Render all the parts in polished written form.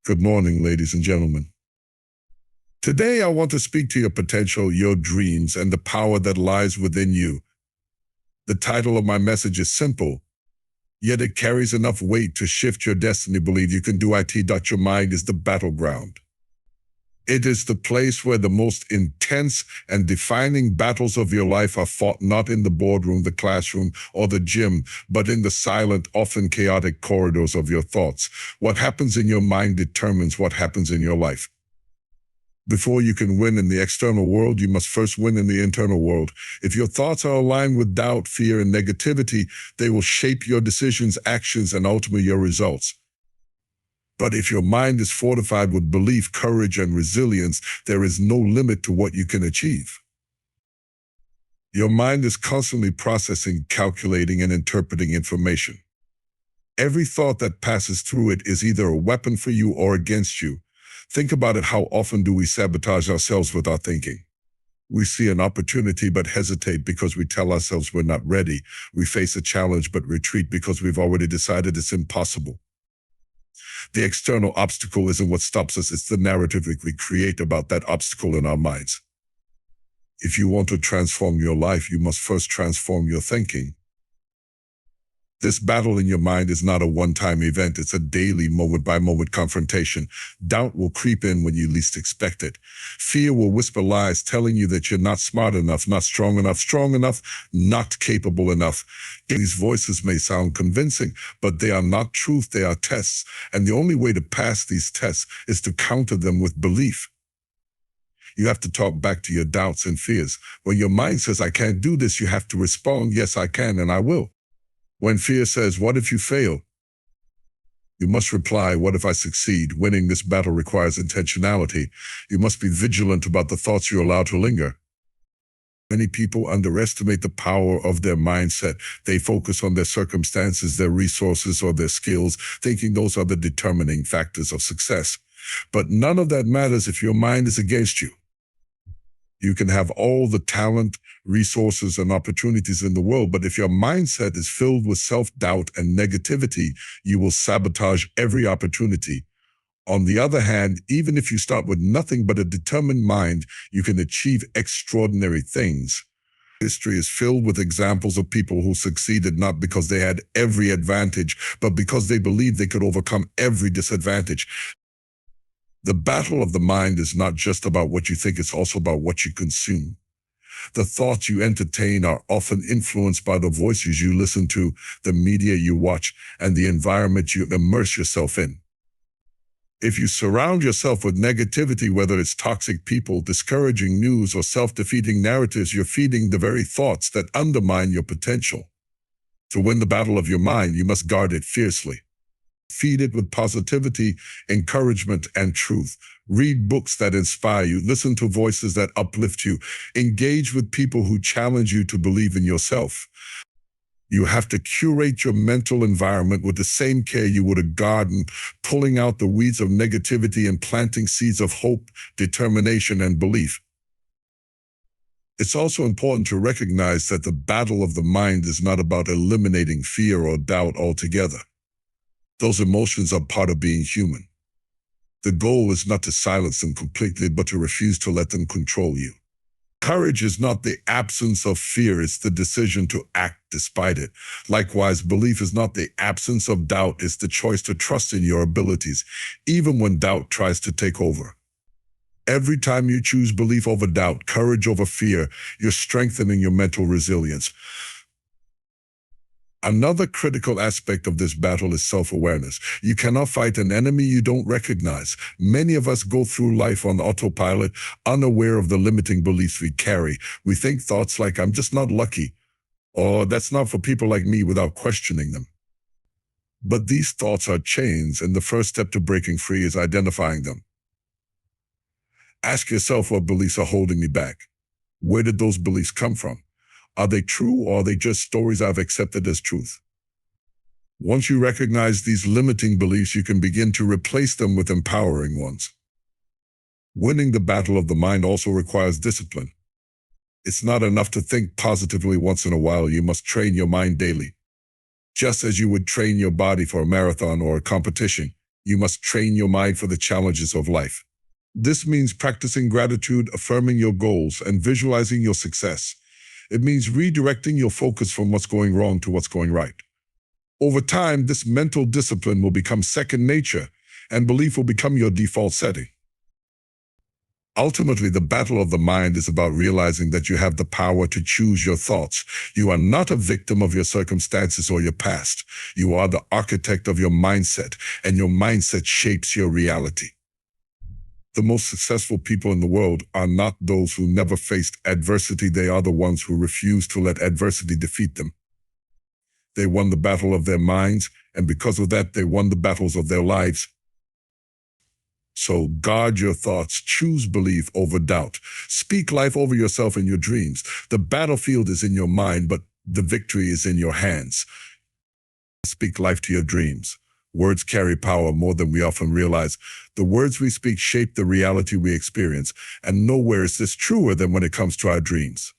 Good morning, ladies and gentlemen. Today, I want to speak to your potential, your dreams, and the power that lies within you. The title of my message is simple, yet it carries enough weight to shift your destiny. Believe you can do it. Your mind is the battleground. It is the place where the most intense and defining battles of your life are fought, not in the boardroom, the classroom, or the gym, but in the silent, often chaotic corridors of your thoughts. What happens in your mind determines what happens in your life. Before you can win in the external world, you must first win in the internal world. If your thoughts are aligned with doubt, fear, and negativity, they will shape your decisions, actions, and ultimately your results. But if your mind is fortified with belief, courage, and resilience, there is no limit to what you can achieve. Your mind is constantly processing, calculating, and interpreting information. Every thought that passes through it is either a weapon for you or against you. Think about it. How often do we sabotage ourselves with our thinking? We see an opportunity but hesitate because we tell ourselves we're not ready. We face a challenge but retreat because we've already decided it's impossible. The external obstacle isn't what stops us, it's the narrative we create about that obstacle in our minds. If you want to transform your life, you must first transform your thinking. This battle in your mind is not a one-time event, it's a daily, moment-by-moment confrontation. Doubt will creep in when you least expect it. Fear will whisper lies telling you that you're not smart enough, not strong enough, not capable enough. These voices may sound convincing, but they are not truth, they are tests. And the only way to pass these tests is to counter them with belief. You have to talk back to your doubts and fears. When your mind says, I can't do this, you have to respond, yes, I can and I will. When fear says, what if you fail? You must reply, what if I succeed? Winning this battle requires intentionality. You must be vigilant about the thoughts you allow to linger. Many people underestimate the power of their mindset. They focus on their circumstances, their resources, or their skills, thinking those are the determining factors of success. But none of that matters if your mind is against you. You can have all the talent, resources, and opportunities in the world, but if your mindset is filled with self-doubt and negativity, you will sabotage every opportunity. On the other hand, even if you start with nothing but a determined mind, you can achieve extraordinary things. History is filled with examples of people who succeeded not because they had every advantage, but because they believed they could overcome every disadvantage. The battle of the mind is not just about what you think, it's also about what you consume. The thoughts you entertain are often influenced by the voices you listen to, the media you watch, and the environment you immerse yourself in. If you surround yourself with negativity, whether it's toxic people, discouraging news, or self-defeating narratives, you're feeding the very thoughts that undermine your potential. To win the battle of your mind, you must guard it fiercely. Feed it with positivity, encouragement, and truth. Read books that inspire you. Listen to voices that uplift you. Engage with people who challenge you to believe in yourself. You have to curate your mental environment with the same care you would a garden, pulling out the weeds of negativity and planting seeds of hope, determination, and belief. It's also important to recognize that the battle of the mind is not about eliminating fear or doubt altogether. Those emotions are part of being human. The goal is not to silence them completely, but to refuse to let them control you. Courage is not the absence of fear, it's the decision to act despite it. Likewise, belief is not the absence of doubt, it's the choice to trust in your abilities, even when doubt tries to take over. Every time you choose belief over doubt, courage over fear, you're strengthening your mental resilience. Another critical aspect of this battle is self-awareness. You cannot fight an enemy you don't recognize. Many of us go through life on autopilot, unaware of the limiting beliefs we carry. We think thoughts like, I'm just not lucky, or that's not for people like me, without questioning them. But these thoughts are chains, and the first step to breaking free is identifying them. Ask yourself, what beliefs are holding me back? Where did those beliefs come from? Are they true, or are they just stories I've accepted as truth? Once you recognize these limiting beliefs, you can begin to replace them with empowering ones. Winning the battle of the mind also requires discipline. It's not enough to think positively once in a while. You must train your mind daily. Just as you would train your body for a marathon or a competition, You must train your mind for the challenges of life. This means practicing gratitude, affirming your goals, and visualizing your success. It means redirecting your focus from what's going wrong to what's going right. Over time, this mental discipline will become second nature, and belief will become your default setting. Ultimately, the battle of the mind is about realizing that you have the power to choose your thoughts. You are not a victim of your circumstances or your past. You are the architect of your mindset, and your mindset shapes your reality. The most successful people in the world are not those who never faced adversity. They are the ones who refuse to let adversity defeat them. They won the battle of their minds, and because of that, they won the battles of their lives. So guard your thoughts, choose belief over doubt. Speak life over yourself and your dreams. The battlefield is in your mind, but the victory is in your hands. Speak life to your dreams. Words carry power more than we often realize. The words we speak shape the reality we experience, and nowhere is this truer than when it comes to our dreams.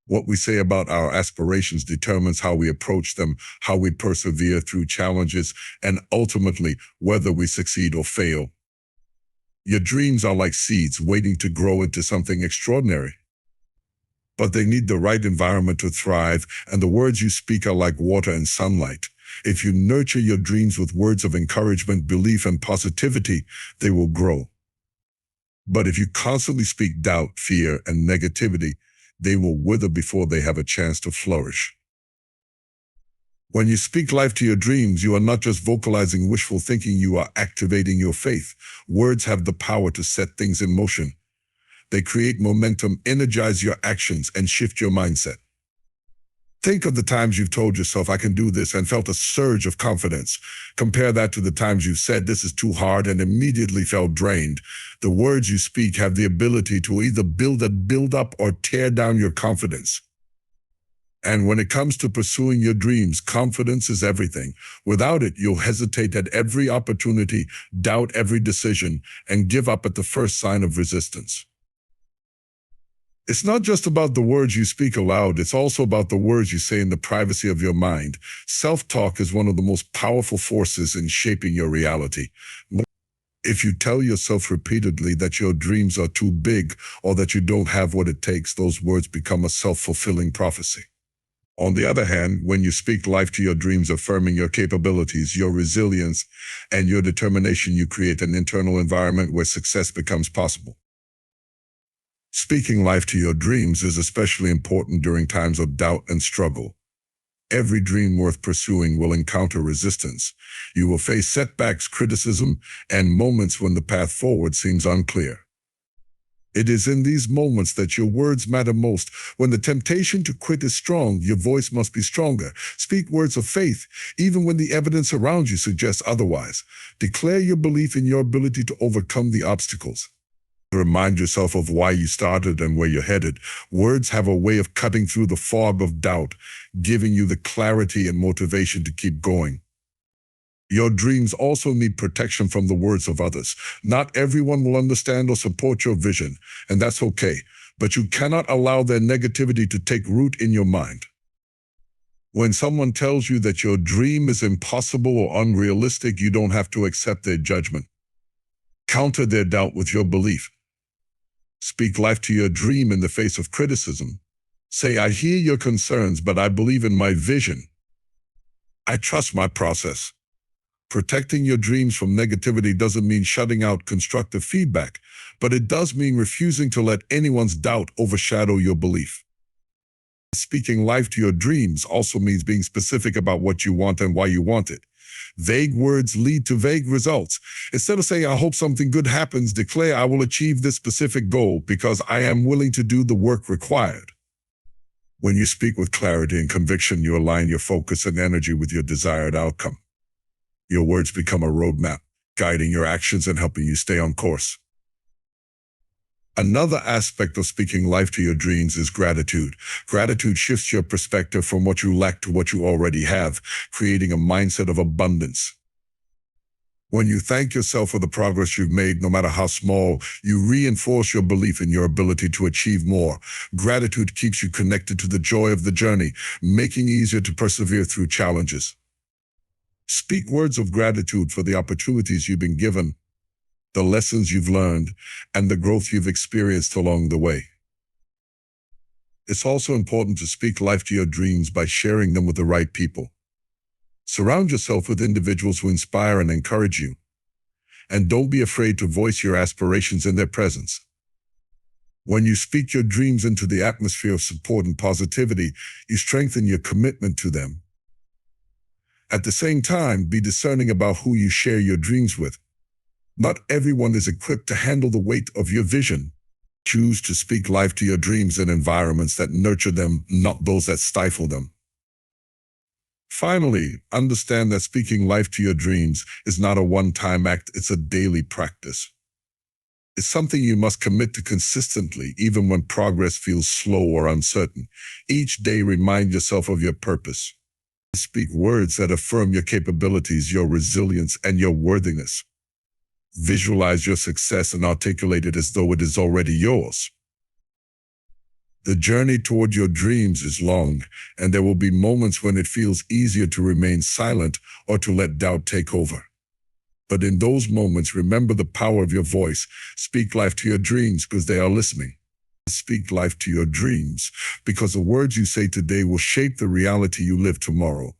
What we say about our aspirations determines how we approach them, how we persevere through challenges, and ultimately whether we succeed or fail. Your dreams are like seeds waiting to grow into something extraordinary. But they need the right environment to thrive, and the words you speak are like water and sunlight. If you nurture your dreams with words of encouragement, belief, and positivity, they will grow. But if you constantly speak doubt, fear, and negativity, they will wither before they have a chance to flourish. When you speak life to your dreams, you are not just vocalizing wishful thinking, you are activating your faith. Words have the power to set things in motion. They create momentum, energize your actions, and shift your mindset. Think of the times you've told yourself, I can do this, and felt a surge of confidence. Compare that to the times you've said, this is too hard, and immediately felt drained. The words you speak have the ability to either build up or tear down your confidence. And when it comes to pursuing your dreams, confidence is everything. Without it, you'll hesitate at every opportunity, doubt every decision, and give up at the first sign of resistance. It's not just about the words you speak aloud, it's also about the words you say in the privacy of your mind. Self-talk is one of the most powerful forces in shaping your reality. If you tell yourself repeatedly that your dreams are too big or that you don't have what it takes, those words become a self-fulfilling prophecy. On the other hand, when you speak life to your dreams, affirming your capabilities, your resilience, and your determination, you create an internal environment where success becomes possible. Speaking life to your dreams is especially important during times of doubt and struggle. Every dream worth pursuing will encounter resistance. You will face setbacks, criticism, and moments when the path forward seems unclear. It is in these moments that your words matter most. When the temptation to quit is strong, your voice must be stronger. Speak words of faith, even when the evidence around you suggests otherwise. Declare your belief in your ability to overcome the obstacles. Remind yourself of why you started and where you're headed. Words have a way of cutting through the fog of doubt, giving you the clarity and motivation to keep going. Your dreams also need protection from the words of others. Not everyone will understand or support your vision, and that's okay, but you cannot allow their negativity to take root in your mind. When someone tells you that your dream is impossible or unrealistic, you don't have to accept their judgment. Counter their doubt with your belief. Speak life to your dream in the face of criticism. Say, I hear your concerns, but I believe in my vision. I trust my process. Protecting your dreams from negativity doesn't mean shutting out constructive feedback, but it does mean refusing to let anyone's doubt overshadow your belief. Speaking life to your dreams also means being specific about what you want and why you want it. Vague words lead to vague results. Instead of saying, I hope something good happens, declare, I will achieve this specific goal because I am willing to do the work required. When you speak with clarity and conviction, you align your focus and energy with your desired outcome. Your words become a roadmap, guiding your actions and helping you stay on course. Another aspect of speaking life to your dreams is gratitude. Gratitude shifts your perspective from what you lack to what you already have, creating a mindset of abundance. When you thank yourself for the progress you've made, no matter how small, you reinforce your belief in your ability to achieve more. Gratitude keeps you connected to the joy of the journey, making it easier to persevere through challenges. Speak words of gratitude for the opportunities you've been given, the lessons you've learned, and the growth you've experienced along the way. It's also important to speak life to your dreams by sharing them with the right people. Surround yourself with individuals who inspire and encourage you. And don't be afraid to voice your aspirations in their presence. When you speak your dreams into the atmosphere of support and positivity, you strengthen your commitment to them. At the same time, be discerning about who you share your dreams with. Not everyone is equipped to handle the weight of your vision. Choose to speak life to your dreams in environments that nurture them, not those that stifle them. Finally, understand that speaking life to your dreams is not a one-time act, it's a daily practice. It's something you must commit to consistently, even when progress feels slow or uncertain. Each day, remind yourself of your purpose. Speak words that affirm your capabilities, your resilience, and your worthiness. Visualize your success and articulate it as though it is already yours. The journey toward your dreams is long, and there will be moments when it feels easier to remain silent or to let doubt take over. But in those moments, remember the power of your voice. Speak life to your dreams because they are listening. Speak life to your dreams because the words you say today will shape the reality you live tomorrow.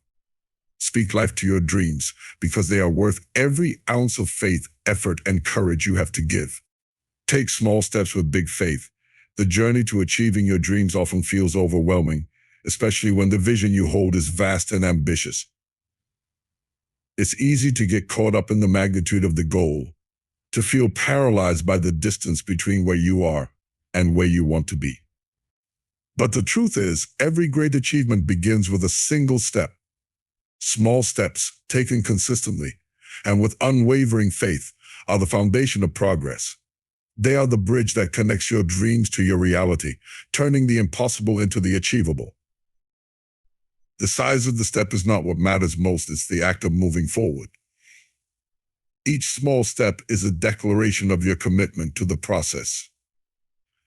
Speak life to your dreams because they are worth every ounce of faith, effort, and courage you have to give. Take small steps with big faith. The journey to achieving your dreams often feels overwhelming, especially when the vision you hold is vast and ambitious. It's easy to get caught up in the magnitude of the goal, to feel paralyzed by the distance between where you are and where you want to be. But the truth is, every great achievement begins with a single step. Small steps, taken consistently and with unwavering faith, are the foundation of progress. They are the bridge that connects your dreams to your reality, turning the impossible into the achievable. The size of the step is not what matters most, it's the act of moving forward. Each small step is a declaration of your commitment to the process,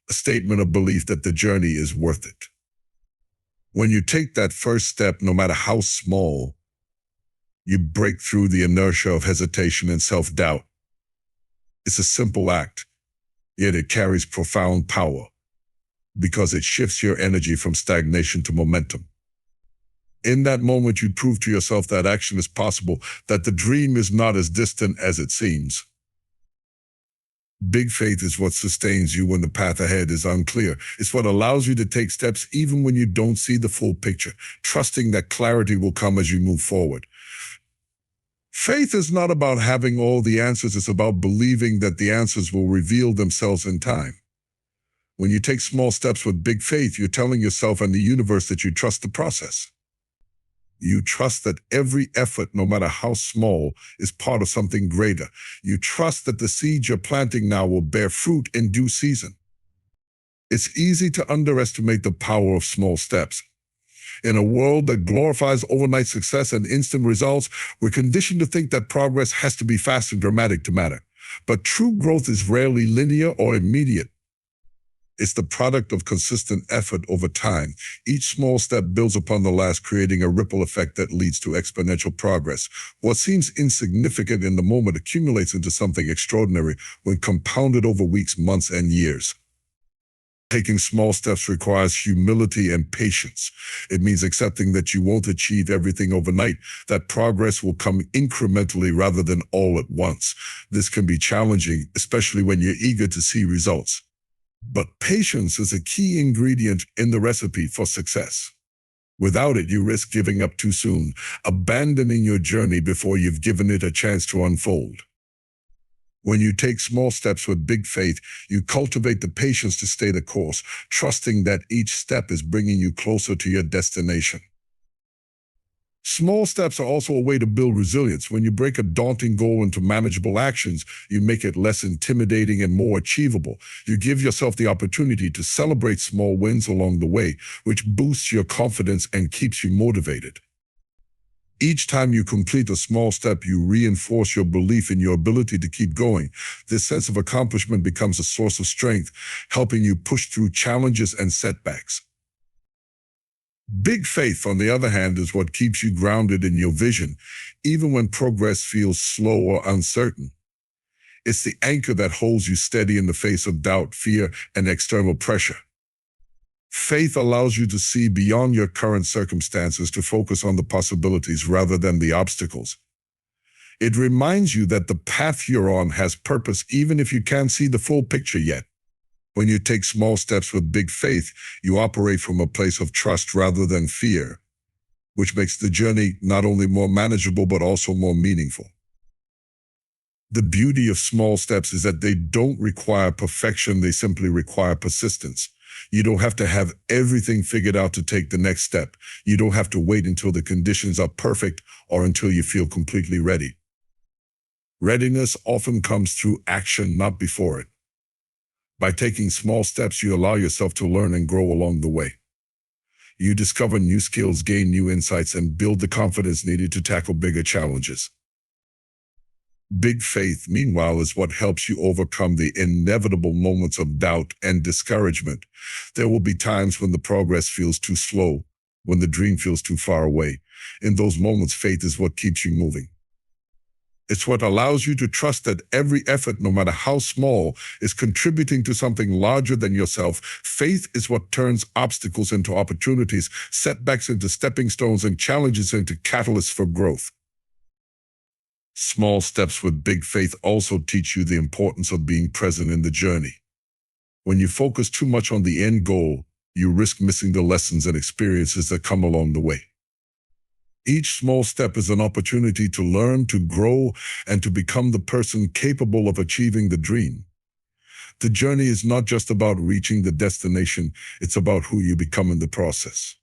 a statement of belief that the journey is worth it. When you take that first step, no matter how small, you break through the inertia of hesitation and self-doubt. It's a simple act, yet it carries profound power because it shifts your energy from stagnation to momentum. In that moment, you prove to yourself that action is possible, that the dream is not as distant as it seems. Big faith is what sustains you when the path ahead is unclear. It's what allows you to take steps even when you don't see the full picture, trusting that clarity will come as you move forward. Faith is not about having all the answers, it's about believing that the answers will reveal themselves in time. When you take small steps with big faith, you're telling yourself and the universe that you trust the process. You trust that every effort, no matter how small, is part of something greater. You trust that the seeds you're planting now will bear fruit in due season. It's easy to underestimate the power of small steps. In a world that glorifies overnight success and instant results, we're conditioned to think that progress has to be fast and dramatic to matter. But true growth is rarely linear or immediate. It's the product of consistent effort over time. Each small step builds upon the last, creating a ripple effect that leads to exponential progress. What seems insignificant in the moment accumulates into something extraordinary when compounded over weeks, months, and years. Taking small steps requires humility and patience. It means accepting that you won't achieve everything overnight, that progress will come incrementally rather than all at once. This can be challenging, especially when you're eager to see results. But patience is a key ingredient in the recipe for success. Without it, you risk giving up too soon, abandoning your journey before you've given it a chance to unfold. When you take small steps with big faith, you cultivate the patience to stay the course, trusting that each step is bringing you closer to your destination. Small steps are also a way to build resilience. When you break a daunting goal into manageable actions, you make it less intimidating and more achievable. You give yourself the opportunity to celebrate small wins along the way, which boosts your confidence and keeps you motivated. Each time you complete a small step, you reinforce your belief in your ability to keep going. This sense of accomplishment becomes a source of strength, helping you push through challenges and setbacks. Big faith, on the other hand, is what keeps you grounded in your vision, even when progress feels slow or uncertain. It's the anchor that holds you steady in the face of doubt, fear, and external pressure. Faith allows you to see beyond your current circumstances, to focus on the possibilities rather than the obstacles. It reminds you that the path you're on has purpose, even if you can't see the full picture yet. When you take small steps with big faith, you operate from a place of trust rather than fear, which makes the journey not only more manageable, but also more meaningful. The beauty of small steps is that they don't require perfection, they simply require persistence. You don't have to have everything figured out to take the next step. You don't have to wait until the conditions are perfect or until you feel completely ready. Readiness often comes through action, not before it. By taking small steps, you allow yourself to learn and grow along the way. You discover new skills, gain new insights, and build the confidence needed to tackle bigger challenges. Big faith, meanwhile, is what helps you overcome the inevitable moments of doubt and discouragement. There will be times when the progress feels too slow, when the dream feels too far away. In those moments, faith is what keeps you moving. It's what allows you to trust that every effort, no matter how small, is contributing to something larger than yourself. Faith is what turns obstacles into opportunities, setbacks into stepping stones, and challenges into catalysts for growth. Small steps with big faith also teach you the importance of being present in the journey. When you focus too much on the end goal, you risk missing the lessons and experiences that come along the way. Each small step is an opportunity to learn, to grow, and to become the person capable of achieving the dream. The journey is not just about reaching the destination, it's about who you become in the process.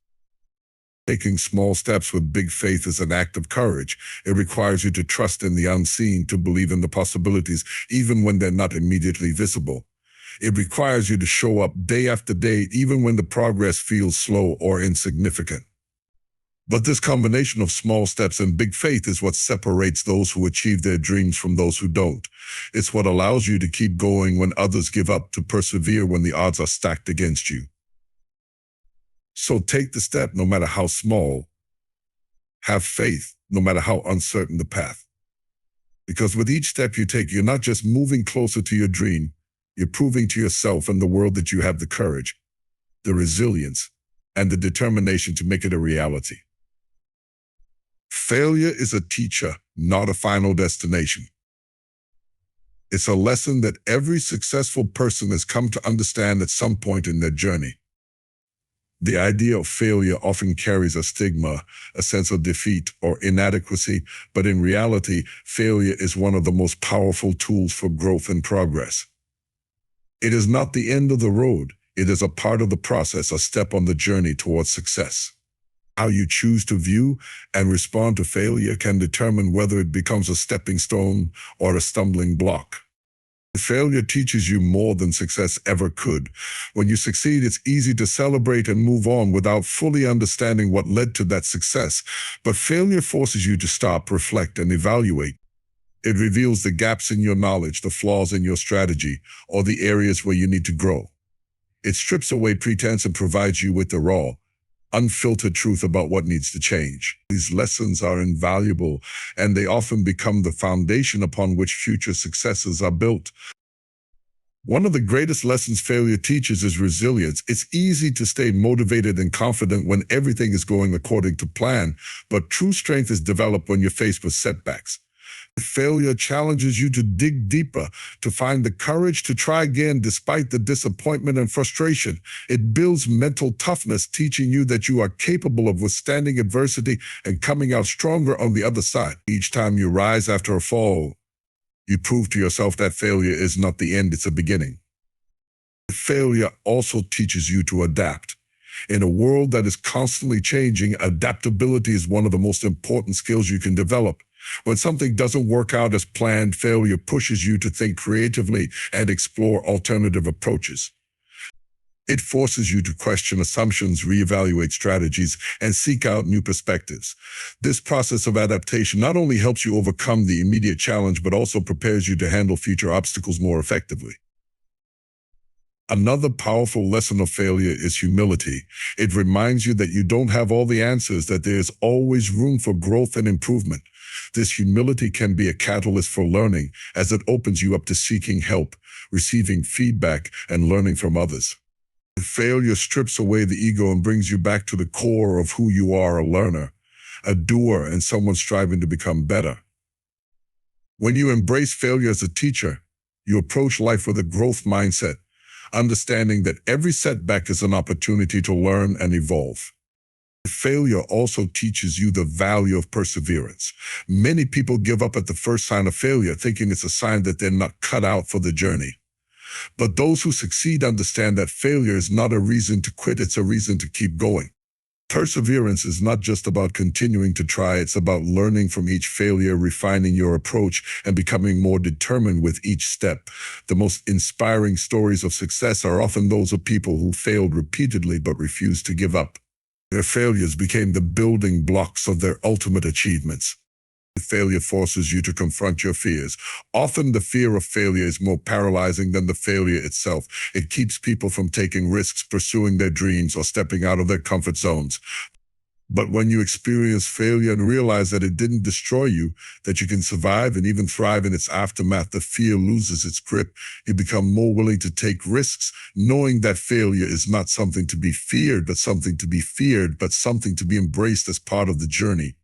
Taking small steps with big faith is an act of courage. It requires you to trust in the unseen, to believe in the possibilities, even when they're not immediately visible. It requires you to show up day after day, even when the progress feels slow or insignificant. But this combination of small steps and big faith is what separates those who achieve their dreams from those who don't. It's what allows you to keep going when others give up, to persevere when the odds are stacked against you. So take the step, no matter how small. Have faith, no matter how uncertain the path. Because with each step you take, you're not just moving closer to your dream, you're proving to yourself and the world that you have the courage, the resilience, and the determination to make it a reality. Failure is a teacher, not a final destination. It's a lesson that every successful person has come to understand at some point in their journey. The idea of failure often carries a stigma, a sense of defeat or inadequacy, but in reality, failure is one of the most powerful tools for growth and progress. It is not the end of the road. It is a part of the process, a step on the journey towards success. How you choose to view and respond to failure can determine whether it becomes a stepping stone or a stumbling block. Failure teaches you more than success ever could. When you succeed, it's easy to celebrate and move on without fully understanding what led to that success. But failure forces you to stop, reflect, and evaluate. It reveals the gaps in your knowledge, the flaws in your strategy, or the areas where you need to grow. It strips away pretense and provides you with the raw, unfiltered truth about what needs to change. These lessons are invaluable, and they often become the foundation upon which future successes are built. One of the greatest lessons failure teaches is resilience. It's easy to stay motivated and confident when everything is going according to plan, but true strength is developed when you're faced with setbacks. Failure challenges you to dig deeper, to find the courage to try again despite the disappointment and frustration. It builds mental toughness, teaching you that you are capable of withstanding adversity and coming out stronger on the other side. Each time you rise after a fall, you prove to yourself that failure is not the end, it's a beginning. Failure also teaches you to adapt. In a world that is constantly changing, adaptability is one of the most important skills you can develop. When something doesn't work out as planned, failure pushes you to think creatively and explore alternative approaches. It forces you to question assumptions, reevaluate strategies, and seek out new perspectives. This process of adaptation not only helps you overcome the immediate challenge, but also prepares you to handle future obstacles more effectively. Another powerful lesson of failure is humility. It reminds you that you don't have all the answers, that there is always room for growth and improvement. This humility can be a catalyst for learning, as it opens you up to seeking help, receiving feedback, and learning from others. Failure strips away the ego and brings you back to the core of who you are: a learner, a doer, and someone striving to become better. When you embrace failure as a teacher, you approach life with a growth mindset, understanding that every setback is an opportunity to learn and evolve. Failure also teaches you the value of perseverance. Many people give up at the first sign of failure, thinking it's a sign that they're not cut out for the journey. But those who succeed understand that failure is not a reason to quit, it's a reason to keep going. Perseverance is not just about continuing to try, it's about learning from each failure, refining your approach, and becoming more determined with each step. The most inspiring stories of success are often those of people who failed repeatedly but refused to give up. Their failures became the building blocks of their ultimate achievements. Failure forces you to confront your fears. Often the fear of failure is more paralyzing than the failure itself. It keeps people from taking risks, pursuing their dreams, or stepping out of their comfort zones. But when you experience failure and realize that it didn't destroy you, that you can survive and even thrive in its aftermath, the fear loses its grip. You become more willing to take risks, knowing that failure is not something to be feared, but something to be embraced as part of the journey.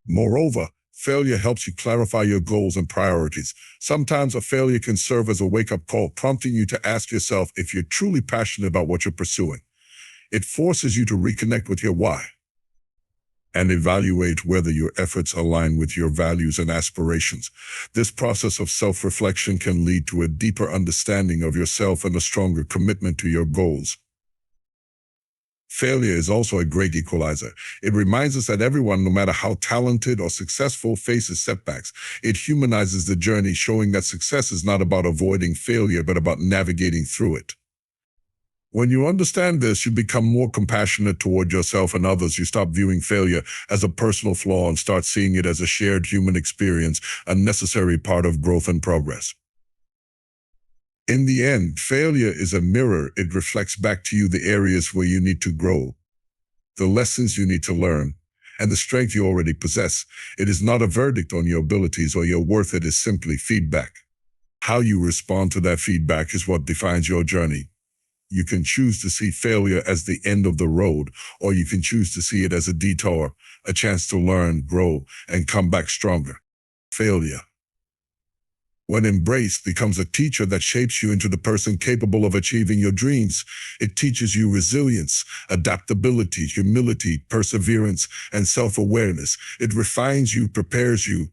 Moreover, failure helps you clarify your goals and priorities. Sometimes a failure can serve as a wake-up call, prompting you to ask yourself if you're truly passionate about what you're pursuing. It forces you to reconnect with your why and evaluate whether your efforts align with your values and aspirations. This process of self-reflection can lead to a deeper understanding of yourself and a stronger commitment to your goals. Failure is also a great equalizer. It reminds us that everyone, no matter how talented or successful, faces setbacks. It humanizes the journey, showing that success is not about avoiding failure, but about navigating through it. When you understand this, you become more compassionate toward yourself and others. You stop viewing failure as a personal flaw and start seeing it as a shared human experience, a necessary part of growth and progress. In the end, failure is a mirror. It reflects back to you the areas where you need to grow, the lessons you need to learn, and the strength you already possess. It is not a verdict on your abilities or your worth. It is simply feedback. How you respond to that feedback is what defines your journey. You can choose to see failure as the end of the road, or you can choose to see it as a detour, a chance to learn, grow, and come back stronger. Failure, when embraced, becomes a teacher that shapes you into the person capable of achieving your dreams. It teaches you resilience, adaptability, humility, perseverance, and self-awareness. It refines you, prepares you,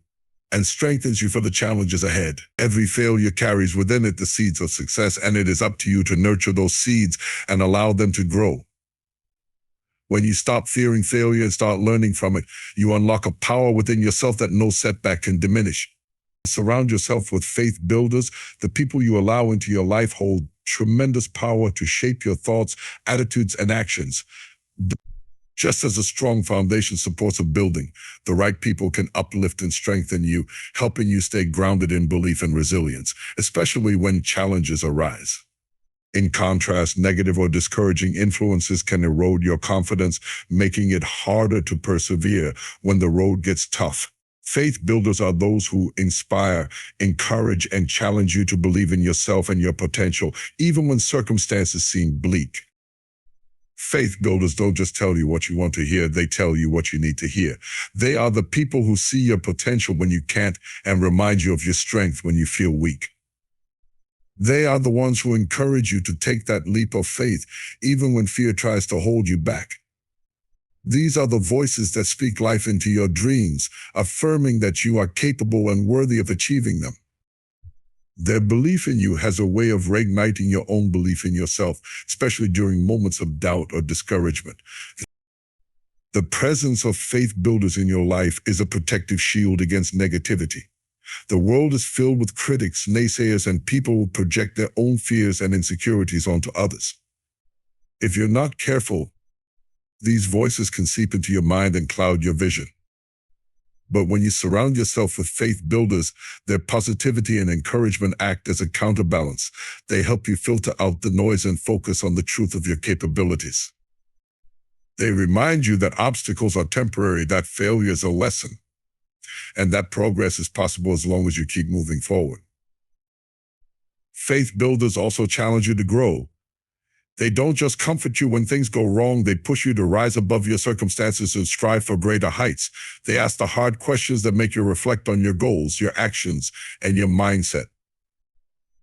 and strengthens you for the challenges ahead. Every failure carries within it the seeds of success, and it is up to you to nurture those seeds and allow them to grow. When you stop fearing failure and start learning from it, you unlock a power within yourself that no setback can diminish. Surround yourself with faith builders. The people you allow into your life hold tremendous power to shape your thoughts, attitudes, and actions. Just as a strong foundation supports a building, the right people can uplift and strengthen you, helping you stay grounded in belief and resilience, especially when challenges arise. In contrast, negative or discouraging influences can erode your confidence, making it harder to persevere when the road gets tough. Faith builders are those who inspire, encourage, and challenge you to believe in yourself and your potential, even when circumstances seem bleak. Faith builders don't just tell you what you want to hear, they tell you what you need to hear. They are the people who see your potential when you can't and remind you of your strength when you feel weak. They are the ones who encourage you to take that leap of faith, even when fear tries to hold you back. These are the voices that speak life into your dreams, affirming that you are capable and worthy of achieving them. Their belief in you has a way of reigniting your own belief in yourself, especially during moments of doubt or discouragement. The presence of faith builders in your life is a protective shield against negativity. The world is filled with critics, naysayers, and people who project their own fears and insecurities onto others. If you're not careful, these voices can seep into your mind and cloud your vision. But when you surround yourself with faith builders, their positivity and encouragement act as a counterbalance. They help you filter out the noise and focus on the truth of your capabilities. They remind you that obstacles are temporary, that failure is a lesson, and that progress is possible as long as you keep moving forward. Faith builders also challenge you to grow. They don't just comfort you when things go wrong, they push you to rise above your circumstances and strive for greater heights. They ask the hard questions that make you reflect on your goals, your actions, and your mindset.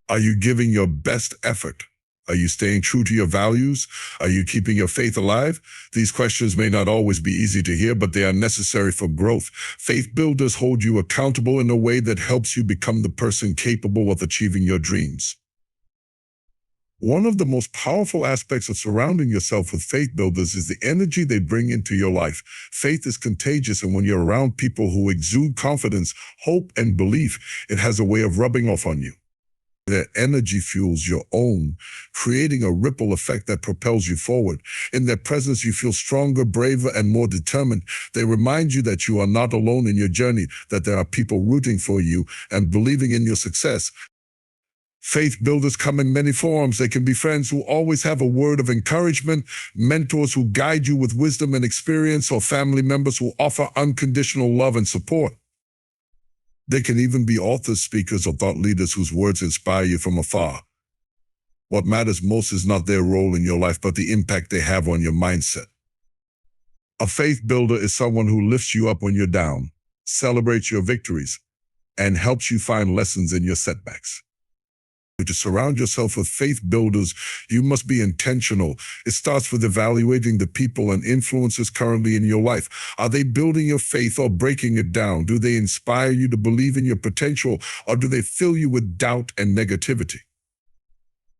Are you giving your best effort? Are you staying true to your values? Are you keeping your faith alive? These questions may not always be easy to hear, but they are necessary for growth. Faith builders hold you accountable in a way that helps you become the person capable of achieving your dreams. One of the most powerful aspects of surrounding yourself with faith builders is the energy they bring into your life. Faith is contagious, and when you're around people who exude confidence, hope, and belief, it has a way of rubbing off on you. Their energy fuels your own, creating a ripple effect that propels you forward. In their presence, you feel stronger, braver, and more determined. They remind you that you are not alone in your journey, that there are people rooting for you and believing in your success. Faith builders come in many forms. They can be friends who always have a word of encouragement, mentors who guide you with wisdom and experience, or family members who offer unconditional love and support. They can even be authors, speakers, or thought leaders whose words inspire you from afar. What matters most is not their role in your life, but the impact they have on your mindset. A faith builder is someone who lifts you up when you're down, celebrates your victories, and helps you find lessons in your setbacks. To surround yourself with faith builders, you must be intentional. It starts with evaluating the people and influences currently in your life. Are they building your faith or breaking it down? Do they inspire you to believe in your potential, or do they fill you with doubt and negativity?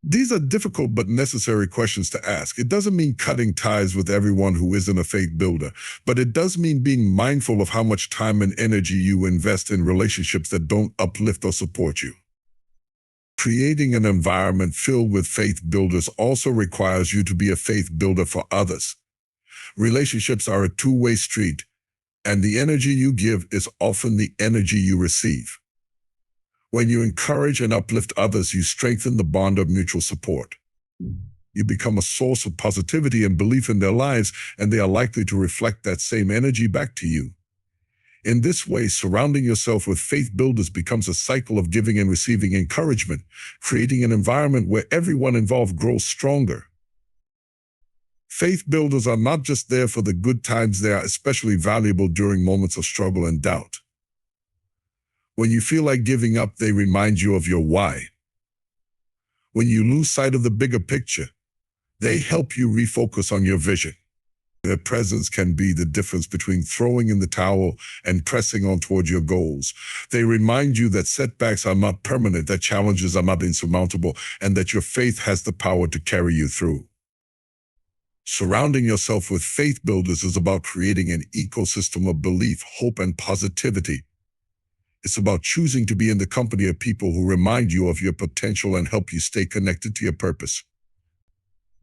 These are difficult but necessary questions to ask. It doesn't mean cutting ties with everyone who isn't a faith builder, but it does mean being mindful of how much time and energy you invest in relationships that don't uplift or support you. Creating an environment filled with faith builders also requires you to be a faith builder for others. Relationships are a two-way street, and the energy you give is often the energy you receive. When you encourage and uplift others, you strengthen the bond of mutual support. You become a source of positivity and belief in their lives, and they are likely to reflect that same energy back to you. In this way, surrounding yourself with faith builders becomes a cycle of giving and receiving encouragement, creating an environment where everyone involved grows stronger. Faith builders are not just there for the good times, they are especially valuable during moments of struggle and doubt. When you feel like giving up, they remind you of your why. When you lose sight of the bigger picture, they help you refocus on your vision. Their presence can be the difference between throwing in the towel and pressing on toward your goals. They remind you that setbacks are not permanent, that challenges are not insurmountable, and that your faith has the power to carry you through. Surrounding yourself with faith builders is about creating an ecosystem of belief, hope, and positivity. It's about choosing to be in the company of people who remind you of your potential and help you stay connected to your purpose.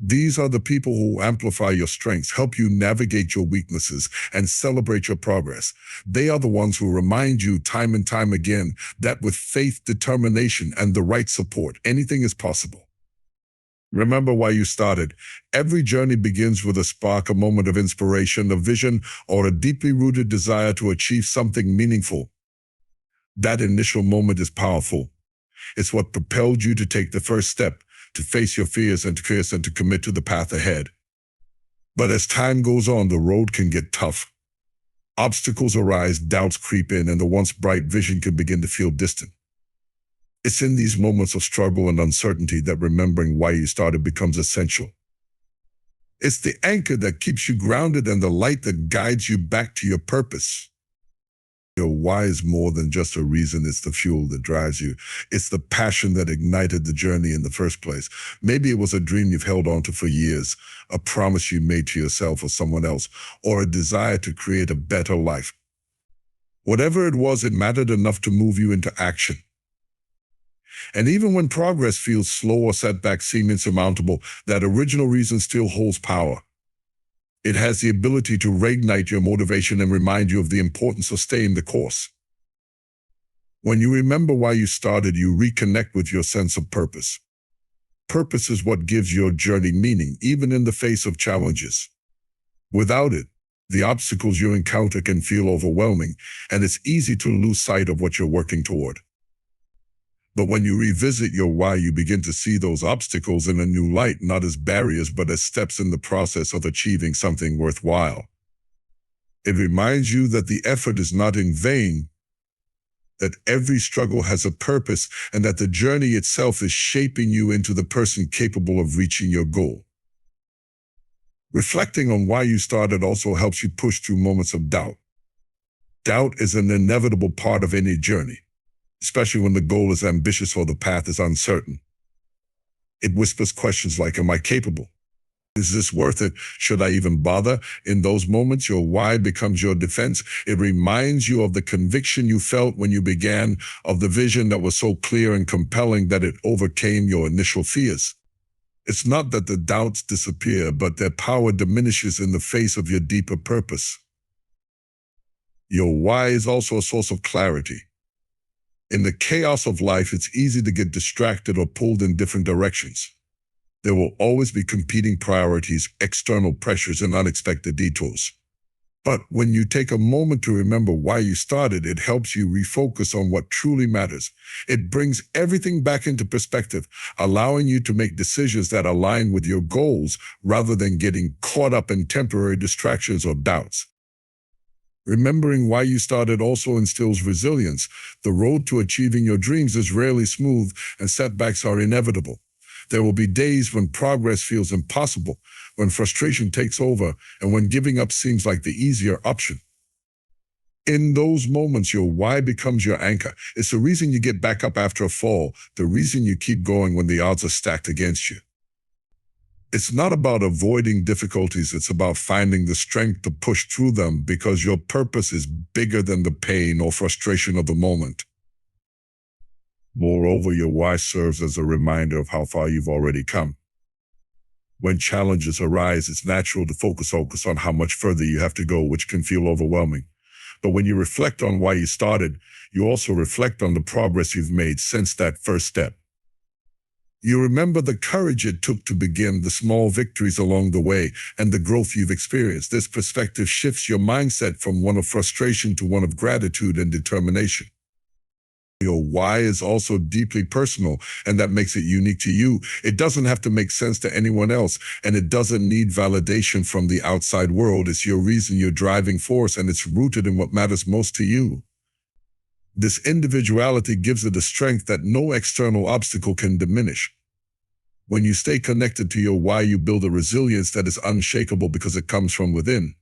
These are the people who amplify your strengths, help you navigate your weaknesses, and celebrate your progress. They are the ones who remind you time and time again that with faith, determination, and the right support, anything is possible. Remember why you started. Every journey begins with a spark, a moment of inspiration, a vision, or a deeply rooted desire to achieve something meaningful. That initial moment is powerful. It's what propelled you to take the first step, to face your fears and to commit to the path ahead. But as time goes on, the road can get tough. Obstacles arise, doubts creep in, and the once bright vision can begin to feel distant. It's in these moments of struggle and uncertainty that remembering why you started becomes essential. It's the anchor that keeps you grounded and the light that guides you back to your purpose. Your why is more than just a reason, it's the fuel that drives you. It's the passion that ignited the journey in the first place. Maybe it was a dream you've held on to for years, a promise you made to yourself or someone else, or a desire to create a better life. Whatever it was, it mattered enough to move you into action. And even when progress feels slow or setbacks seem insurmountable, that original reason still holds power. It has the ability to reignite your motivation and remind you of the importance of staying the course. When you remember why you started, you reconnect with your sense of purpose. Purpose is what gives your journey meaning, even in the face of challenges. Without it, the obstacles you encounter can feel overwhelming, and it's easy to lose sight of what you're working toward. But when you revisit your why, you begin to see those obstacles in a new light, not as barriers, but as steps in the process of achieving something worthwhile. It reminds you that the effort is not in vain, that every struggle has a purpose, and that the journey itself is shaping you into the person capable of reaching your goal. Reflecting on why you started also helps you push through moments of doubt. Doubt is an inevitable part of any journey, especially when the goal is ambitious or the path is uncertain. It whispers questions like, am I capable? Is this worth it? Should I even bother? In those moments, your why becomes your defense. It reminds you of the conviction you felt when you began, of the vision that was so clear and compelling that it overcame your initial fears. It's not that the doubts disappear, but their power diminishes in the face of your deeper purpose. Your why is also a source of clarity. In the chaos of life, it's easy to get distracted or pulled in different directions. There will always be competing priorities, external pressures, and unexpected detours. But when you take a moment to remember why you started, it helps you refocus on what truly matters. It brings everything back into perspective, allowing you to make decisions that align with your goals rather than getting caught up in temporary distractions or doubts. Remembering why you started also instills resilience. The road to achieving your dreams is rarely smooth, and setbacks are inevitable. There will be days when progress feels impossible, when frustration takes over, and when giving up seems like the easier option. In those moments, your why becomes your anchor. It's the reason you get back up after a fall, the reason you keep going when the odds are stacked against you. It's not about avoiding difficulties, it's about finding the strength to push through them because your purpose is bigger than the pain or frustration of the moment. Moreover, your why serves as a reminder of how far you've already come. When challenges arise, it's natural to focus on how much further you have to go, which can feel overwhelming. But when you reflect on why you started, you also reflect on the progress you've made since that first step. You remember the courage it took to begin, the small victories along the way, and the growth you've experienced. This perspective shifts your mindset from one of frustration to one of gratitude and determination. Your why is also deeply personal, and that makes it unique to you. It doesn't have to make sense to anyone else, and it doesn't need validation from the outside world. It's your reason, your driving force, and it's rooted in what matters most to you. This individuality gives it a strength that no external obstacle can diminish. When you stay connected to your why, you build a resilience that is unshakable because it comes from within.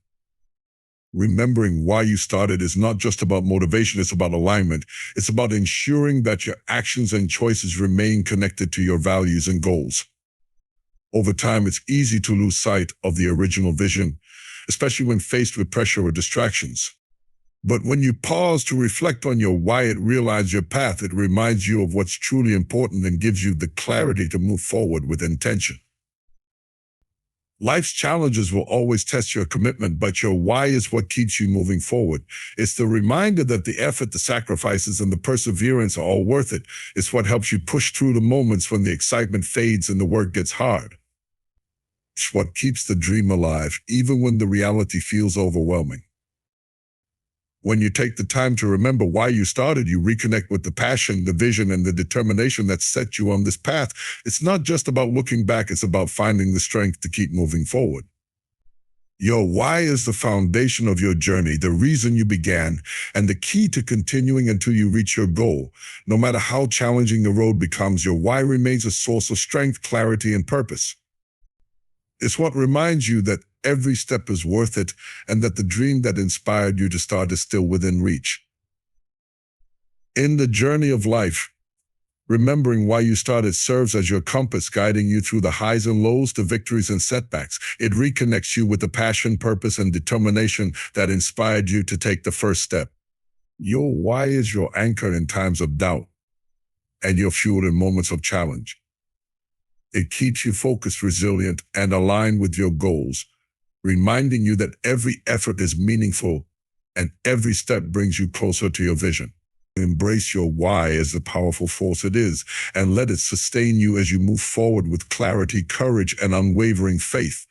Remembering why you started is not just about motivation, it's about alignment. It's about ensuring that your actions and choices remain connected to your values and goals. Over time, it's easy to lose sight of the original vision, especially when faced with pressure or distractions. But when you pause to reflect on your why, it realizes your path, it reminds you of what's truly important and gives you the clarity to move forward with intention. Life's challenges will always test your commitment, but your why is what keeps you moving forward. It's the reminder that the effort, the sacrifices, and the perseverance are all worth it. It's what helps you push through the moments when the excitement fades and the work gets hard. It's what keeps the dream alive, even when the reality feels overwhelming. When you take the time to remember why you started, you reconnect with the passion, the vision, and the determination that set you on this path. It's not just about looking back, it's about finding the strength to keep moving forward. Your why is the foundation of your journey, the reason you began, and the key to continuing until you reach your goal. No matter how challenging the road becomes, your why remains a source of strength, clarity, and purpose. It's what reminds you that every step is worth it and that the dream that inspired you to start is still within reach. In the journey of life, remembering why you started serves as your compass, guiding you through the highs and lows, the victories and setbacks. It reconnects you with the passion, purpose, and determination that inspired you to take the first step. Your why is your anchor in times of doubt and your fuel in moments of challenge. It keeps you focused, resilient, and aligned with your goals, reminding you that every effort is meaningful and every step brings you closer to your vision. Embrace your why as the powerful force it is, and let it sustain you as you move forward with clarity, courage, and unwavering faith.